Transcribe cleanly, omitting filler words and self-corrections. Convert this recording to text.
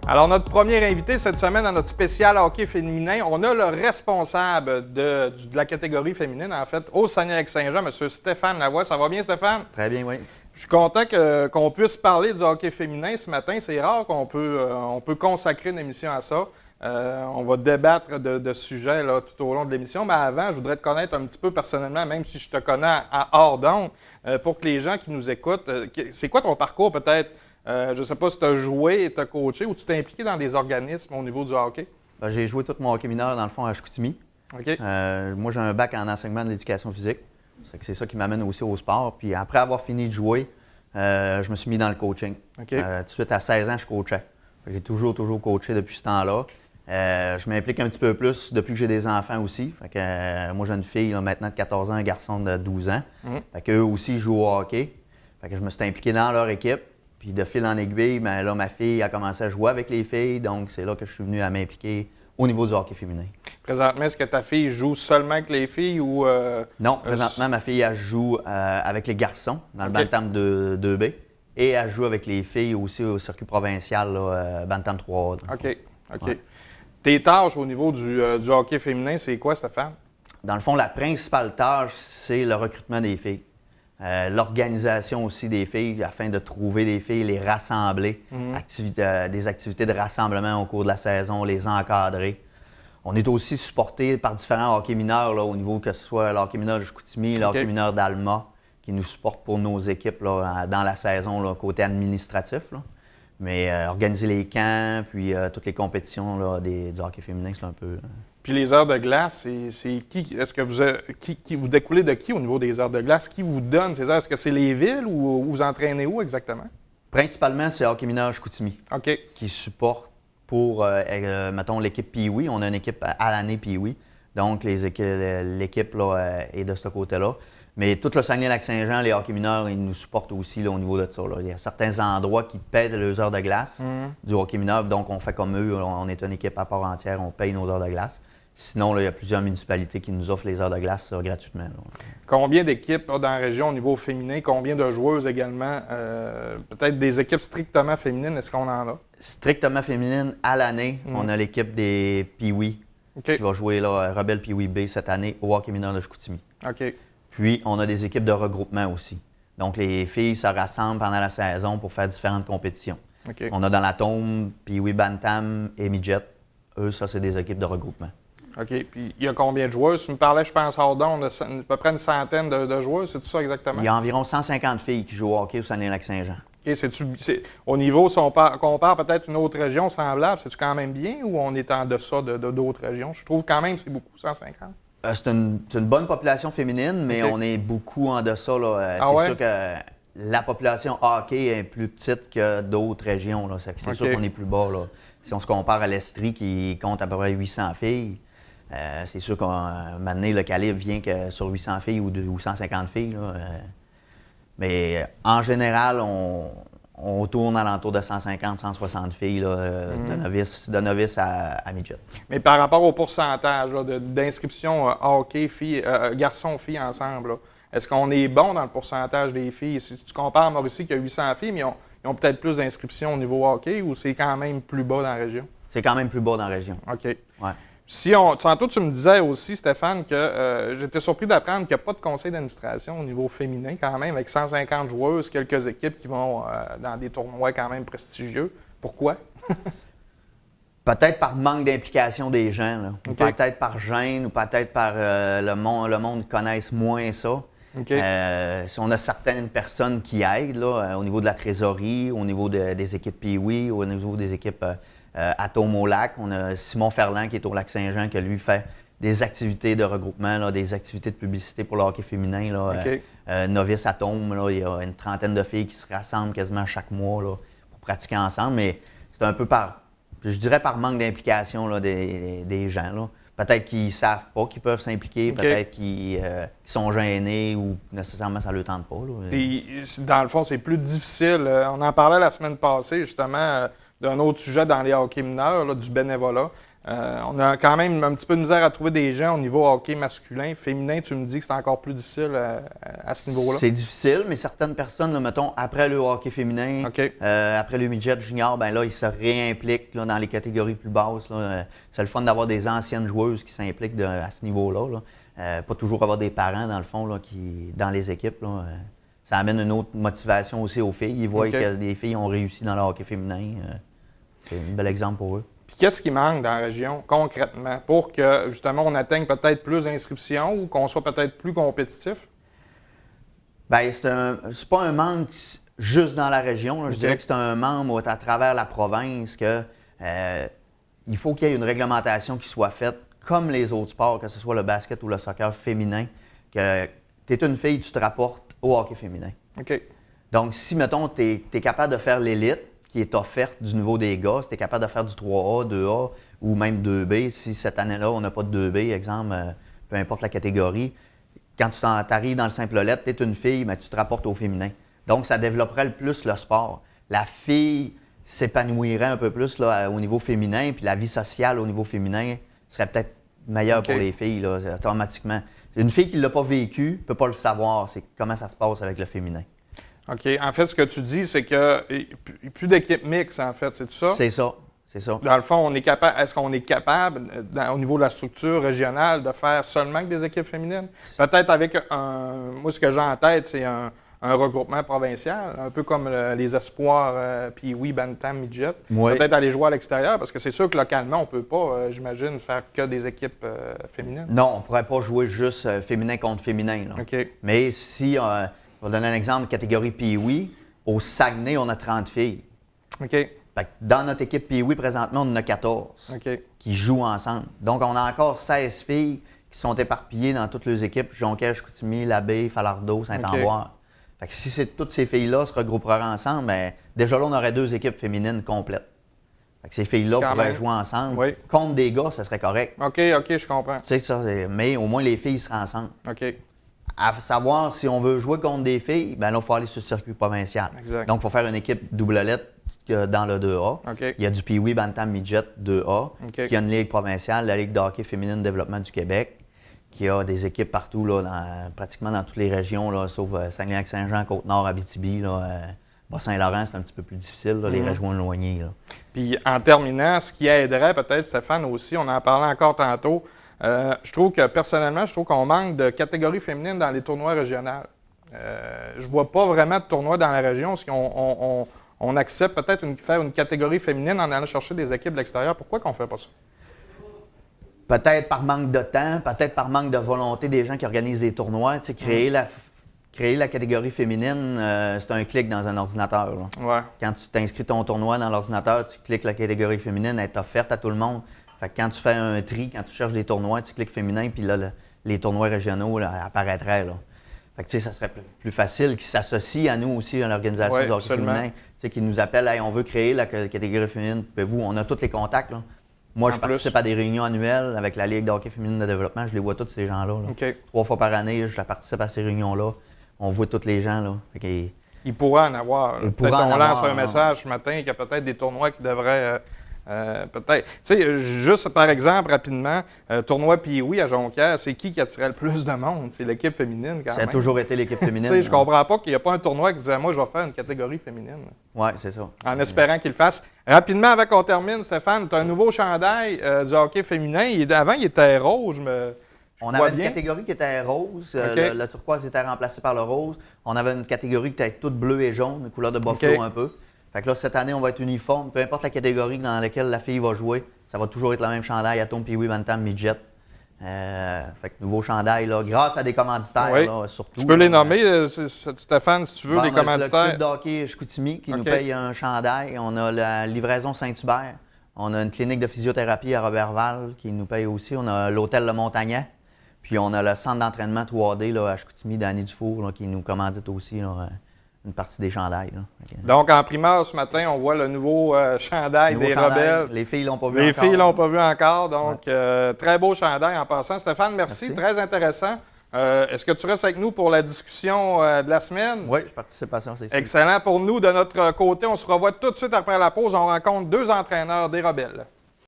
Alors, notre premier invité cette semaine dans notre spécial hockey féminin, on a le responsable de la catégorie féminine, en fait, au Saguenay-Lac-Saint-Jean, M. Stéphane Lavoie. Ça va bien, Stéphane? Très bien, oui. Je suis content qu'on puisse parler du hockey féminin ce matin. C'est rare qu'on peut consacrer une émission à ça. On va débattre de ce sujet là, tout au long de l'émission. Mais avant, je voudrais te connaître un petit peu personnellement, même si je te connais à hors d'onde, pour que les gens qui nous écoutent, c'est quoi ton parcours peut-être? Je ne sais pas si tu as joué, tu as coaché ou tu t'es impliqué dans des organismes au niveau du hockey? Ben, j'ai joué tout mon hockey mineur, dans le fond, à Chicoutimi. OK. Moi, j'ai un bac en enseignement de l'éducation physique. C'est ça qui m'amène aussi au sport. Puis après avoir fini de jouer, je me suis mis dans le coaching. OK. Tout de suite, à 16 ans, je coachais. J'ai toujours coaché depuis ce temps-là. Je m'implique un petit peu plus depuis que j'ai des enfants aussi. Fait que, moi, j'ai une fille là, maintenant de 14 ans, un garçon de 12 ans. Fait qu'eux aussi jouent au hockey. Fait que je me suis impliqué dans leur équipe. Puis de fil en aiguille, ben là, ma fille a commencé à jouer avec les filles. Donc, c'est là que je suis venu à m'impliquer au niveau du hockey féminin. Présentement, est-ce que ta fille joue seulement avec les filles ou... Non, présentement, ma fille, elle joue avec les garçons dans le Bantam 2B. Et elle joue avec les filles aussi au circuit provincial, là, Bantam 3A. OK. Ouais. Tes tâches au niveau du hockey féminin, c'est quoi, Stéphane? Dans le fond, la principale tâche, c'est le recrutement des filles. L'organisation aussi des filles afin de trouver des filles, les rassembler, des activités de rassemblement au cours de la saison, les encadrer. On est aussi supporté par différents hockey mineurs là, au niveau que ce soit le hockey mineur de Chicoutimi, le hockey mineur d'Alma, qui nous supportent pour nos équipes là, dans la saison, là, côté administratif. Là. Mais organiser les camps, puis toutes les compétitions là, du hockey féminin, c'est un peu... Puis les heures de glace, c'est qui? Est-ce que vous découlez de qui au niveau des heures de glace? Qui vous donne ces heures? Est-ce que c'est les villes ou vous entraînez où exactement? Principalement, c'est hockey mineur Chicoutimi qui supporte pour, mettons, l'équipe Pee-Wee. On a une équipe à l'année Pee-Wee. Donc, l'équipe là, est de ce côté-là. Mais tout le Saguenay-Lac-Saint-Jean, les hockey mineurs, ils nous supportent aussi là, au niveau de ça. Là. Il y a certains endroits qui paient les heures de glace du hockey mineur. Donc, on fait comme eux. On est une équipe à part entière. On paye nos heures de glace. Sinon, là, il y a plusieurs municipalités qui nous offrent les heures de glace gratuitement. Là. Combien d'équipes dans la région au niveau féminin? Combien de joueuses également? Peut-être des équipes strictement féminines, est-ce qu'on en a? Strictement féminine, à l'année, on a l'équipe des Pee-Wee qui va jouer là, Rebelle Pee-Wee B cette année au hockey mineur de Chicoutimi. Puis, on a des équipes de regroupement aussi. Donc, les filles se rassemblent pendant la saison pour faire différentes compétitions. On a dans la tombe Pee-Wee Bantam et Midget. Eux, ça, c'est des équipes de regroupement. OK. Puis, il y a combien de joueuses? Tu me parlais, je pense, hors d'onde, à peu près une centaine de joueuses, c'est tout ça exactement? Il y a environ 150 filles qui jouent au hockey au Saguenay-Lac-Saint-Jean. OK. Au niveau, si on compare peut-être une autre région semblable, c'est-tu quand même bien ou on est en deçà d'autres régions? Je trouve quand même que c'est beaucoup, 150. C'est une bonne population féminine, mais on est beaucoup en deçà. Là. C'est sûr que la population hockey est plus petite que d'autres régions. Là. C'est sûr qu'on est plus bas. Là. Si on se compare à l'Estrie qui compte à peu près 800 filles, c'est sûr qu'à un moment donné, le calibre vient que sur 800 filles ou 150 filles. Là. Mais en général, on tourne alentour de 150-160 filles là, de novices à midget. Mais par rapport au pourcentage d'inscription hockey, garçons-filles ensemble, est-ce qu'on est bon dans le pourcentage des filles? Si tu compares à Mauricie qui a 800 filles, mais ils ont peut-être plus d'inscriptions au niveau hockey ou c'est quand même plus bas dans la région? C'est quand même plus bas dans la région. OK. Ouais. Tantôt, tu me disais aussi, Stéphane, que j'étais surpris d'apprendre qu'il n'y a pas de conseil d'administration au niveau féminin quand même, avec 150 joueuses, quelques équipes qui vont dans des tournois quand même prestigieux. Pourquoi? Peut-être par manque d'implication des gens, là. Ou peut-être par gêne, ou peut-être par le monde connaisse moins ça. Si on a certaines personnes qui aident là, au niveau de la trésorerie, au niveau des équipes Pee-Wee, au niveau des équipes Atome au lac, on a Simon Ferland qui est au Lac-Saint-Jean, qui lui fait des activités de regroupement, là, des activités de publicité pour le hockey féminin. Là, Novice Atome, là, il y a une trentaine de filles qui se rassemblent quasiment chaque mois là, pour pratiquer ensemble, mais c'est un peu je dirais par manque d'implication là, des gens. Là. Peut-être qu'ils ne savent pas qu'ils peuvent s'impliquer, peut-être qu'ils sont gênés ou nécessairement ça ne leur tente pas. Là. Puis, dans le fond, c'est plus difficile. On en parlait la semaine passée, justement, d'un autre sujet dans les hockey mineurs, là, du bénévolat. On a quand même un petit peu de misère à trouver des gens au niveau hockey masculin. Féminin, tu me dis que c'est encore plus difficile à ce niveau-là? C'est difficile, mais certaines personnes, là, mettons, après le hockey féminin, après le midget junior, ben là, ils se réimpliquent là, dans les catégories plus basses. C'est le fun d'avoir des anciennes joueuses qui s'impliquent à ce niveau-là. Là. Pas toujours avoir des parents, dans le fond, là, dans les équipes. Là, ça amène une autre motivation aussi aux filles. Ils voient que des filles ont réussi dans le hockey féminin. C'est un bel exemple pour eux. Puis qu'est-ce qui manque dans la région, concrètement, pour que, justement, on atteigne peut-être plus d'inscriptions ou qu'on soit peut-être plus compétitif? Bien, c'est pas un manque juste dans la région. Là. Je dirais que c'est un manque à travers la province que il faut qu'il y ait une réglementation qui soit faite comme les autres sports, que ce soit le basket ou le soccer féminin, que tu es une fille, tu te rapportes au hockey féminin. OK. Donc, si, mettons, tu es capable de faire l'élite, qui est offerte du niveau des gars, si tu es capable de faire du 3A, 2A ou même 2B, si cette année-là, on n'a pas de 2B, exemple, peu importe la catégorie, quand tu arrives dans le simple lettre, tu es une fille, mais tu te rapportes au féminin. Donc, ça développerait le plus le sport. La fille s'épanouirait un peu plus là, au niveau féminin, puis la vie sociale au niveau féminin serait peut-être meilleure pour les filles, là, automatiquement. Une fille qui ne l'a pas vécu ne peut pas le savoir, c'est comment ça se passe avec le féminin. OK. En fait, ce que tu dis, c'est que plus d'équipes mixtes, en fait, c'est tout ça? C'est ça. C'est ça. Dans le fond, est-ce qu'on est capable, au niveau de la structure régionale, de faire seulement que des équipes féminines? Peut-être avec moi, ce que j'ai en tête, c'est un regroupement provincial, un peu comme les espoirs, puis oui, Bantam, Midget. Oui. Peut-être aller jouer à l'extérieur, parce que c'est sûr que localement, on ne peut pas, j'imagine, faire que des équipes féminines. Non, on ne pourrait pas jouer juste féminin contre féminin. Là. OK. Mais si, je vais donner un exemple, catégorie Pee-Wee, au Saguenay, on a 30 filles. OK. Fait que dans notre équipe Pee-Wee, présentement, on en a 14 qui jouent ensemble. Donc, on a encore 16 filles qui sont éparpillées dans toutes les équipes, Jonquière, Chicoutimi, Labbé, Falardeau, Saint-Ambroise. Fait que si toutes ces filles-là se regrouperaient ensemble, bien, déjà là, on aurait 2 équipes féminines complètes. Fait que ces filles-là pourraient jouer ensemble. Oui. Contre des gars, ça serait correct. OK, je comprends. Tu sais, ça, mais au moins, les filles seraient ensemble. OK. À savoir, si on veut jouer contre des filles, bien là, il faut aller sur le circuit provincial. Exact. Donc, il faut faire une équipe double lettre dans le 2A. OK. Il y a du Pee-Wee Bantam Midget 2A, OK. qui a une ligue provinciale, la Ligue de hockey féminine de développement du Québec, qui a des équipes partout, là, pratiquement dans toutes les régions, là, sauf Saguenay-Lac-Saint-Jean, Côte-Nord, Abitibi. Bas-Saint-Laurent, c'est un petit peu plus difficile, là, les régions éloignées. Là. Puis en terminant, ce qui aiderait peut-être, Stéphane, aussi, on en parlait encore tantôt, je trouve que personnellement, qu'on manque de catégories féminines dans les tournois régionaux. Je ne vois pas vraiment de tournois dans la région. Est-ce qu'on accepte peut-être faire une catégorie féminine en allant chercher des équipes de l'extérieur? Pourquoi qu'on ne fait pas ça? Peut-être par manque de temps, peut-être par manque de volonté des gens qui organisent des tournois. Tu sais, créer la catégorie féminine, c'est un clic dans un ordinateur. Là. Ouais. Quand tu t'inscris ton tournoi dans l'ordinateur, tu cliques la catégorie féminine, elle est offerte à tout le monde. Fait que quand tu fais un tri, quand tu cherches des tournois, tu cliques féminin, puis là, les tournois régionaux là, apparaîtraient. Là. Fait que, tu sais, ça serait plus facile qu'ils s'associent à nous aussi, à l'organisation du hockey féminin. Tu sais, qu'ils nous appellent, hey, on veut créer la catégorie féminine. Pouvez-vous? On a tous les contacts. Là. Moi, je participe à des réunions annuelles avec la Ligue de hockey féminine de développement. Je les vois tous, ces gens-là. Là. Okay. 3 fois par année, je participe à ces réunions-là. On voit tous les gens. Là. Il pourrait en avoir. Peut-être qu'on lance un message ce matin qu'il y a peut-être des tournois qui devraient... peut-être. Tu sais, juste par exemple, rapidement, tournoi Pee-Wee à Jonquière, c'est qui attirait le plus de monde? C'est l'équipe féminine, quand même. Ça a toujours été l'équipe féminine. Tu sais, je comprends pas qu'il n'y a pas un tournoi qui disait, moi, je vais faire une catégorie féminine. Oui, c'est ça. En espérant qu'il le fasse. Rapidement, avant qu'on termine, Stéphane, tu as un nouveau chandail du hockey féminin. Avant, il était rose, on avait une catégorie qui était rose. Le turquoise était remplacé par le rose. On avait une catégorie qui était toute bleue et jaune, une couleur de buffalo un peu. Fait que là, cette année, on va être uniforme. Peu importe la catégorie dans laquelle la fille va jouer, ça va toujours être le même chandail, Atom, Pee-Wee, Bantam, Midget. Fait que nouveau chandail, là, grâce à des commanditaires, là, surtout. Tu peux les nommer, Stéphane, si tu veux, les commanditaires. On a le club de hockey Chicoutimi qui nous paye un chandail. On a la livraison Saint-Hubert. On a une clinique de physiothérapie à Robertval qui nous paye aussi. On a l'hôtel Le Montagnan. Puis on a le centre d'entraînement 3D là, à Chicoutimi d'Annie Dufour là, qui nous commandite aussi là, une partie des chandails. Là. Donc en primeur ce matin, on voit le nouveau chandail des Rebelles. Les filles l'ont pas vu encore. Les filles l'ont pas vu encore. Donc très beau chandail en passant. Stéphane, merci. Très intéressant. Est-ce que tu restes avec nous pour la discussion de la semaine? Oui, je participe à ça, c'est sûr. Excellent pour nous. De notre côté, on se revoit tout de suite après la pause. On rencontre 2 entraîneurs des Rebelles.